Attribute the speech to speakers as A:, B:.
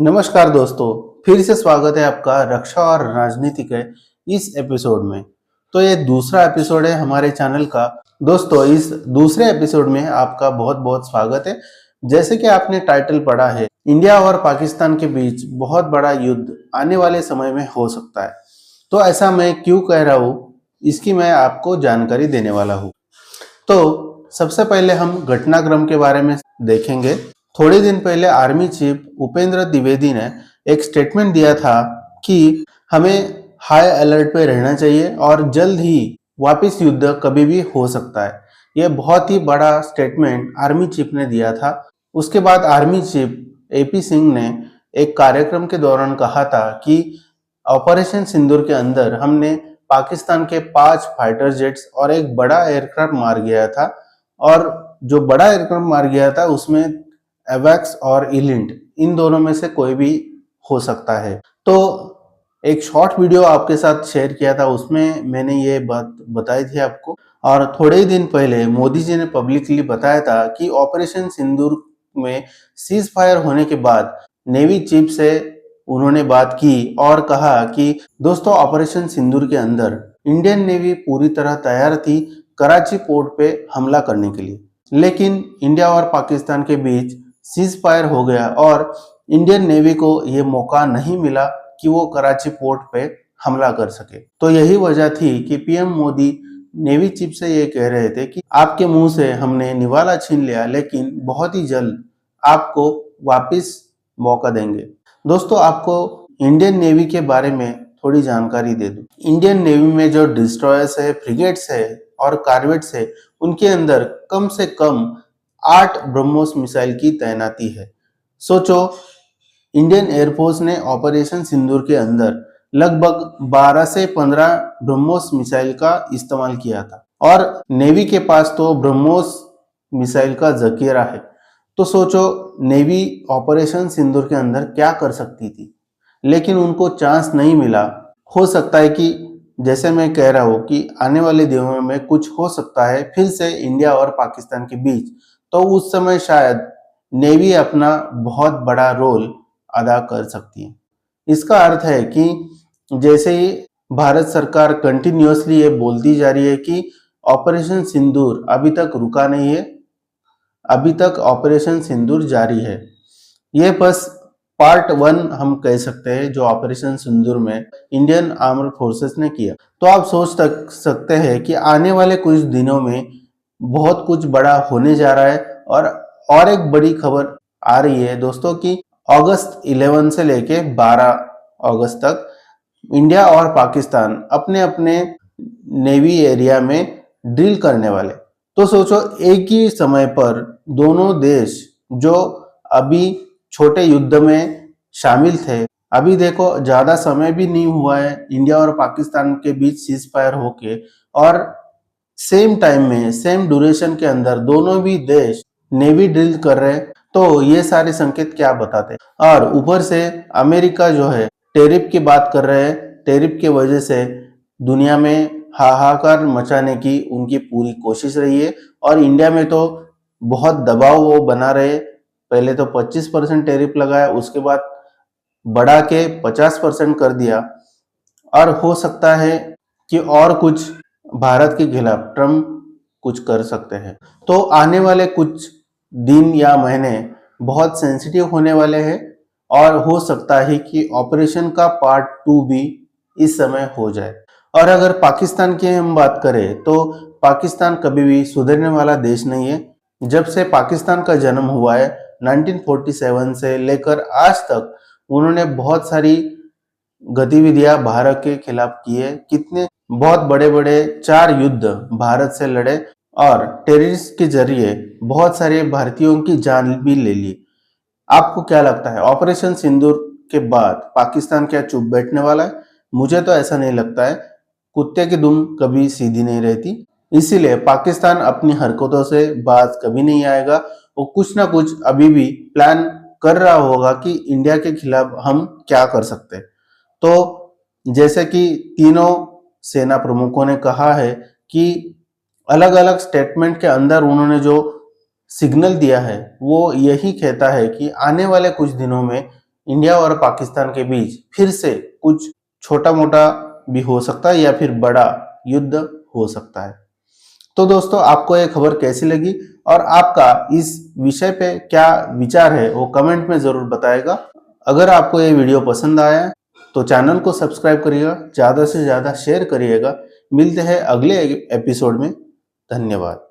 A: नमस्कार दोस्तों, फिर से स्वागत है आपका रक्षा और राजनीति के इस एपिसोड में। तो ये दूसरा एपिसोड है हमारे चैनल का। दोस्तों, इस दूसरे एपिसोड में आपका बहुत बहुत स्वागत है। जैसे कि आपने टाइटल पढ़ा है, इंडिया और पाकिस्तान के बीच बहुत बड़ा युद्ध आने वाले समय में हो सकता है। तो ऐसा मैं क्यों कह रहा हूँ, इसकी मैं आपको जानकारी देने वाला हूँ। तो सबसे पहले हम घटनाक्रम के बारे में देखेंगे। थोड़े दिन पहले आर्मी चीफ उपेंद्र द्विवेदी ने एक स्टेटमेंट दिया था कि हमें हाई अलर्ट पे रहना चाहिए और जल्द ही वापस युद्ध कभी भी हो सकता है। यह बहुत ही बड़ा स्टेटमेंट आर्मी चीफ ने दिया था। उसके बाद आर्मी चीफ एपी सिंह ने एक कार्यक्रम के दौरान कहा था कि ऑपरेशन सिंदूर के अंदर हमने पाकिस्तान के 5 फाइटर जेट्स और एक बड़ा एयरक्राफ्ट मार गया था, और जो बड़ा एयरक्राफ्ट मार गया था उसमें एवैक्स और इलिंट, इन दोनों में से कोई भी हो सकता है। तो एक शॉर्ट वीडियो आपके साथ शेयर किया था, उसमें मैंने ये बात बताई थी आपको। और थोड़े ही दिन पहले मोदी जी ने पब्लिकली बताया था कि ऑपरेशन सिंदूर में सीज फायर होने के बाद नेवी चीफ से उन्होंने बात की और कहा कि दोस्तों, ऑपरेशन सिंदूर के अंदर इंडियन नेवी पूरी तरह तैयार थी कराची पोर्ट पे हमला करने के लिए, लेकिन इंडिया और पाकिस्तान के बीच सीज फायर हो गया और इंडियन नेवी को ये मौका नहीं मिला कि वो कराची पोर्ट पे हमला कर सके। तो यही वजह थी कि पीएम मोदी नेवी चीफ से ये कह रहे थे कि आपके मुंह से हमने निवाला छीन लिया, लेकिन बहुत ही जल्द आपको वापस मौका देंगे। दोस्तों, आपको इंडियन नेवी के बारे में थोड़ी जानकारी दे दूं। इंडियन नेवी में जो डिस्ट्रॉयर्स है, फ्रिगेट्स है और कार्वेट्स है, उनके अंदर कम से कम 8 ब्रह्मोस मिसाइल की तैनाती है। सोचो, इंडियन एयरफोर्स ने ऑपरेशन सिंदूर के अंदर लगभग 12 से 15 ब्रह्मोस मिसाइल का इस्तेमाल किया था, और नेवी के पास तो ब्रह्मोस मिसाइल का जखीरा है। तो सोचो, नेवी ऑपरेशन सिंदूर के अंदर क्या कर सकती थी, लेकिन उनको चांस नहीं मिला। हो सकता है कि जैसे मैं कह रहा हूँ कि आने वाले दिनों में कुछ हो सकता है फिर से इंडिया और पाकिस्तान के बीच, तो उस समय शायद नेवी अपना बहुत बड़ा रोल अदा कर सकती है। इसका अर्थ है कि जैसे ही भारत सरकार कंटिन्यूअसली ये बोलती जा रही है कि ऑपरेशन सिंदूर अभी तक रुका नहीं है, अभी तक ऑपरेशन सिंदूर जारी है। ये बस पार्ट 1 हम कह सकते हैं जो ऑपरेशन सिंदूर में इंडियन आर्म्ड फोर्सेस ने किया। तो आप सोच सकते हैं कि आने वाले कुछ दिनों में बहुत कुछ बड़ा होने जा रहा है। और एक बड़ी खबर आ रही है दोस्तों कि अगस्त 11 से लेके 12 अगस्त तक इंडिया और पाकिस्तान अपने अपने नेवी एरिया में ड्रिल करने वाले। तो सोचो, एक ही समय पर दोनों देश जो अभी छोटे युद्ध में शामिल थे, अभी देखो ज्यादा समय भी नहीं हुआ है इंडिया और पाकिस्तान के बीच सीज फायर होके, और सेम टाइम में सेम ड्यूरेशन के अंदर दोनों भी देश नेवी ड्रिल कर रहे हैं। तो ये सारे संकेत क्या बताते हैं। और ऊपर से अमेरिका जो है टेरिफ की बात कर रहे हैं। टेरिफ की वजह से दुनिया में हाहाकार मचाने की उनकी पूरी कोशिश रही है, और इंडिया में तो बहुत दबाव वो बना रहे। पहले तो 25% टेरिफ लगाया, उसके बाद बढ़ा के 50% कर दिया, और हो सकता है कि और कुछ भारत के खिलाफ ट्रम्प कुछ कर सकते हैं। तो आने वाले कुछ दिन या महीने बहुत सेंसिटिव होने वाले हैं, और हो सकता है कि ऑपरेशन का पार्ट 2 भी इस समय हो जाए। और अगर पाकिस्तान की हम बात करें तो पाकिस्तान कभी भी सुधरने वाला देश नहीं है। जब से पाकिस्तान का जन्म हुआ है 1947 से लेकर आज तक, उन्होंने बहुत सारी गतिविधियां भारत के खिलाफ की है। कितने बहुत बड़े बड़े 4 युद्ध भारत से लड़े, और टेररिस्ट के जरिए बहुत सारे भारतीयों की जान भी ले ली। आपको क्या लगता है, ऑपरेशन सिंदूर के बाद पाकिस्तान क्या चुप बैठने वाला है? मुझे तो ऐसा नहीं लगता है। कुत्ते की दुम कभी सीधी नहीं रहती, इसीलिए पाकिस्तान अपनी हरकतों से बाज कभी नहीं आएगा। वो कुछ ना कुछ अभी भी प्लान कर रहा होगा कि इंडिया के खिलाफ हम क्या कर सकते हैं। तो जैसे कि तीनों सेना प्रमुखों ने कहा है कि अलग अलग स्टेटमेंट के अंदर उन्होंने जो सिग्नल दिया है वो यही कहता है कि आने वाले कुछ दिनों में इंडिया और पाकिस्तान के बीच फिर से कुछ छोटा मोटा भी हो सकता है या फिर बड़ा युद्ध हो सकता है। तो दोस्तों, आपको ये खबर कैसी लगी और आपका इस विषय पे क्या विचार है वो कमेंट में जरूर बताएगा। अगर आपको ये वीडियो पसंद आया तो चैनल को सब्सक्राइब करिएगा, ज़्यादा से ज़्यादा शेयर करिएगा। मिलते हैं अगले एपिसोड में। धन्यवाद।